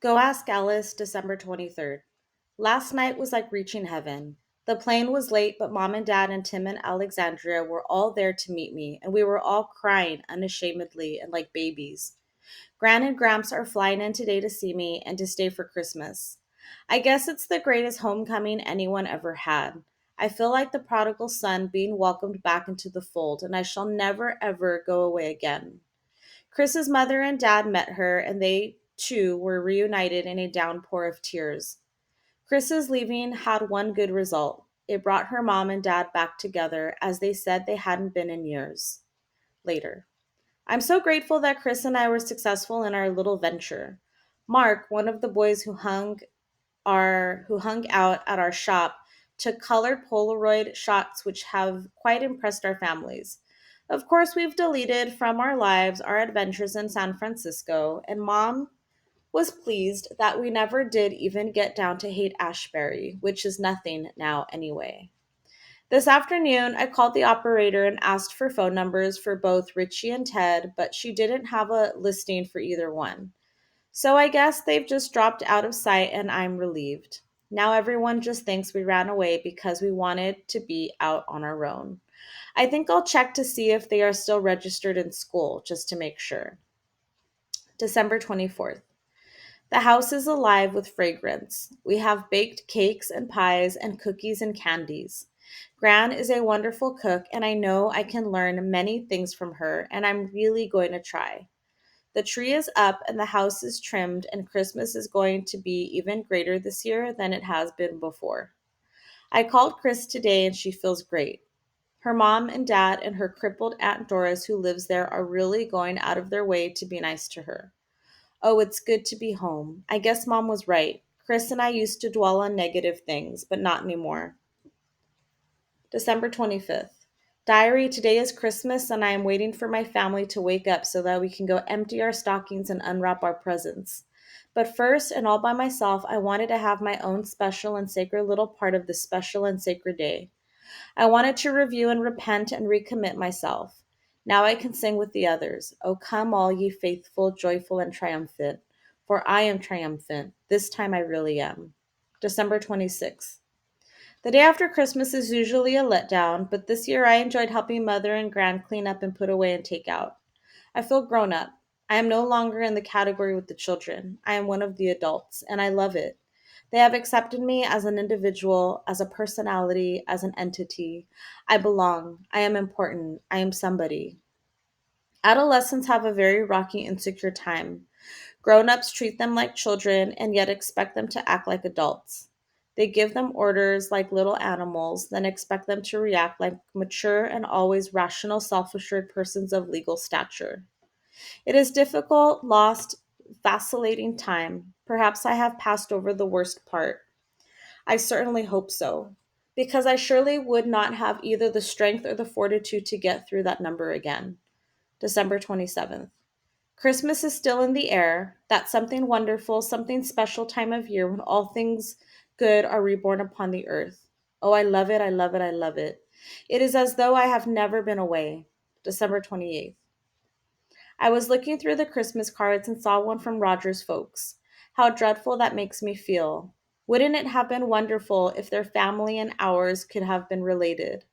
Go Ask Alice, December 23rd. Last night was like reaching heaven. The plane was late, but mom and dad and Tim and Alexandria were all there to meet me, and we were all crying unashamedly and like babies. Gran and Gramps are flying in today to see me and to stay for Christmas. I guess it's the greatest homecoming anyone ever had. I feel like the prodigal son being welcomed back into the fold, and I shall never ever go away again. Chris's mother and dad met her, and they too were reunited in a downpour of tears. Chris's leaving had one good result. It brought her mom and dad back together as they said they hadn't been in years. Later. I'm so grateful that Chris and I were successful in our little venture. Mark, one of the boys who hung out at our shop, took colored Polaroid shots which have quite impressed our families. Of course, we've deleted from our lives our adventures in San Francisco, and Mom was pleased that we never did even get down to Haight Ashbury, which is nothing now anyway. This afternoon, I called the operator and asked for phone numbers for both Richie and Ted, but she didn't have a listing for either one. So I guess they've just dropped out of sight and I'm relieved. Now everyone just thinks we ran away because we wanted to be out on our own. I think I'll check to see if they are still registered in school just to make sure. December 24th. The house is alive with fragrance. We have baked cakes and pies and cookies and candies. Gran is a wonderful cook, and I know I can learn many things from her, and I'm really going to try. The tree is up and the house is trimmed, and Christmas is going to be even greater this year than it has been before. I called Chris today, and she feels great. Her mom and dad and her crippled Aunt Doris, who lives there, are really going out of their way to be nice to her. Oh, it's good to be home. I guess mom was right. Chris and I used to dwell on negative things, but not anymore. December 25th. Diary, today is Christmas and I am waiting for my family to wake up so that we can go empty our stockings and unwrap our presents. But first, and all by myself, I wanted to have my own special and sacred little part of this special and sacred day. I wanted to review and repent and recommit myself. Now I can sing with the others. O come, all ye faithful, joyful, and triumphant. For I am triumphant. This time I really am. December 26th. The day after Christmas is usually a letdown, but this year I enjoyed helping Mother and Gran clean up and put away and take out. I feel grown up. I am no longer in the category with the children. I am one of the adults, and I love it. They have accepted me as an individual, as a personality, as an entity. I belong. I am important. I am somebody. Adolescents have a very rocky, insecure time. Grown ups treat them like children and yet expect them to act like adults. They give them orders like little animals, then expect them to react like mature and always rational, self assured persons of legal stature. It is difficult, lost, vacillating time. Perhaps I have passed over the worst part. I certainly hope so, because I surely would not have either the strength or the fortitude to get through that number again. December 27th. Christmas is still in the air, that something wonderful, something special time of year when all things good are reborn upon the earth. Oh, I love it, I love it, I love it. It is as though I have never been away. December 28th. I was looking through the Christmas cards and saw one from Roger's folks. How dreadful that makes me feel. Wouldn't it have been wonderful if their family and ours could have been related?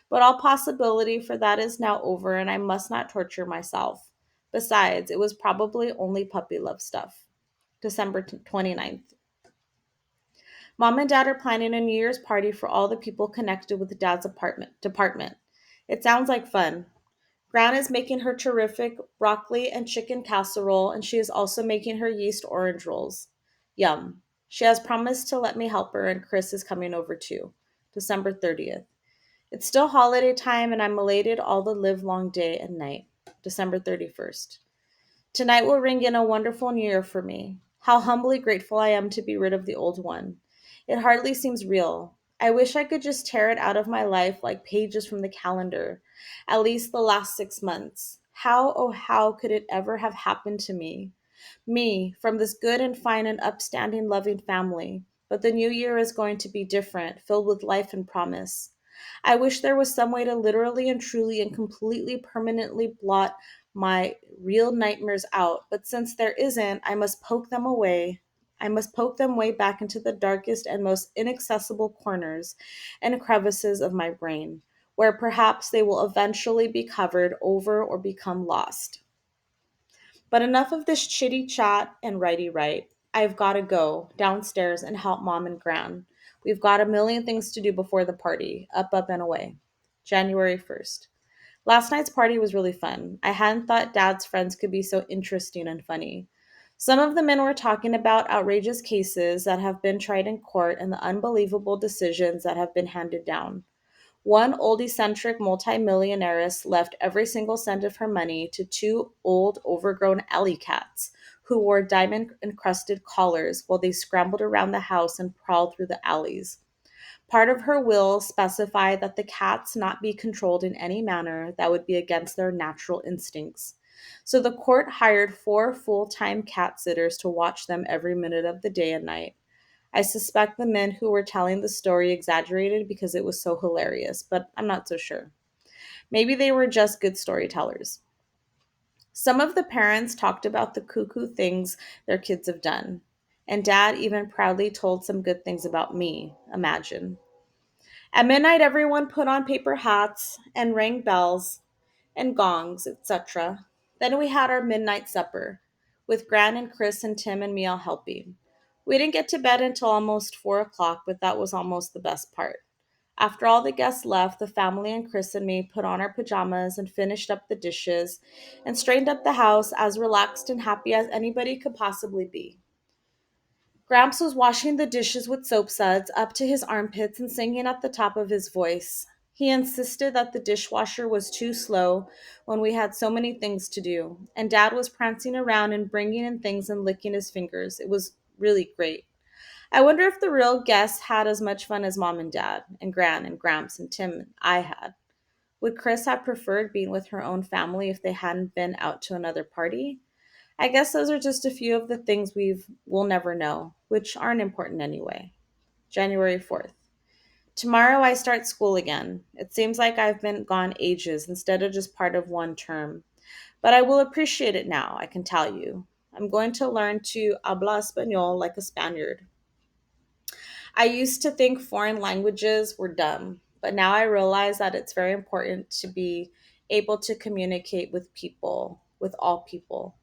But all possibility for that is now over, and I must not torture myself. Besides, it was probably only puppy love stuff. December 29th. Mom and Dad are planning a New Year's party for all the people connected with Dad's apartment department. It sounds like fun. Gran is making her terrific broccoli and chicken casserole, and she is also making her yeast orange rolls. Yum. She has promised to let me help her, and Chris is coming over too. December 30th. It's still holiday time, and I'm elated all the live long day and night. December 31st. Tonight will ring in a wonderful new year for me. How humbly grateful I am to be rid of the old one. It hardly seems real. I wish I could just tear it out of my life like pages from the calendar, at least the last 6 months. How, oh, how could it ever have happened to me? Me, from this good and fine and upstanding, loving family. But the new year is going to be different, filled with life and promise. I wish there was some way to literally and truly and completely permanently blot my real nightmares out, but since there isn't, I must poke them away I must poke them way back into the darkest and most inaccessible corners and crevices of my brain, where perhaps they will eventually be covered over or become lost. But enough of this chitty chat and righty right. I've got to go downstairs and help mom and gran. We've got a million things to do before the party. Up, up, and away. January 1st. Last night's party was really fun. I hadn't thought Dad's friends could be so interesting and funny. Some of the men were talking about outrageous cases that have been tried in court and the unbelievable decisions that have been handed down. One old eccentric multimillionairess left every single cent of her money to two old overgrown alley cats who wore diamond encrusted collars while they scrambled around the house and prowled through the alleys. Part of her will specified that the cats not be controlled in any manner that would be against their natural instincts. So the court hired four full time cat sitters to watch them every minute of the day and night. I suspect the men who were telling the story exaggerated because it was so hilarious, but I'm not so sure. Maybe they were just good storytellers. Some of the parents talked about the cuckoo things their kids have done. And dad even proudly told some good things about me, imagine. At midnight, everyone put on paper hats and rang bells and gongs, etc. Then we had our midnight supper, with Gran and Chris and Tim and me all helping. We didn't get to bed until almost 4 o'clock, but that was almost the best part. After all the guests left, the family and Chris and me put on our pajamas and finished up the dishes and straightened up the house as relaxed and happy as anybody could possibly be. Gramps was washing the dishes with soap suds up to his armpits and singing at the top of his voice. He insisted that the dishwasher was too slow when we had so many things to do, and Dad was prancing around and bringing in things and licking his fingers. It was really great. I wonder if the real guests had as much fun as Mom and Dad, and Gran and Gramps and Tim and I had. Would Chris have preferred being with her own family if they hadn't been out to another party? I guess those are just a few of the things we'll never know, which aren't important anyway. January 4th. Tomorrow I start school again. It seems like I've been gone ages instead of just part of one term. But I will appreciate it now, I can tell you. I'm going to learn to habla español like a Spaniard. I used to think foreign languages were dumb, but now I realize that it's very important to be able to communicate with people, with all people.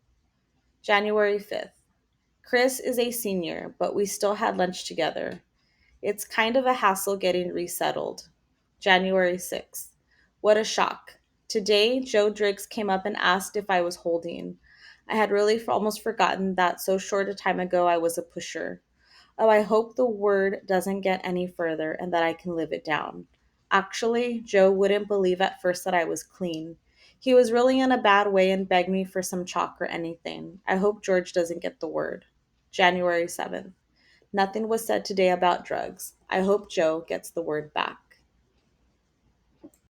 January 5th. Chris is a senior, but we still had lunch together. It's kind of a hassle getting resettled. January 6th. What a shock. Today, Joe Driggs came up and asked if I was holding. I had really almost forgotten that so short a time ago I was a pusher. Oh, I hope the word doesn't get any further and that I can live it down. Actually, Joe wouldn't believe at first that I was clean. He was really in a bad way and begged me for some chalk or anything. I hope George doesn't get the word. January 7th. Nothing was said today about drugs. I hope Joe gets the word back.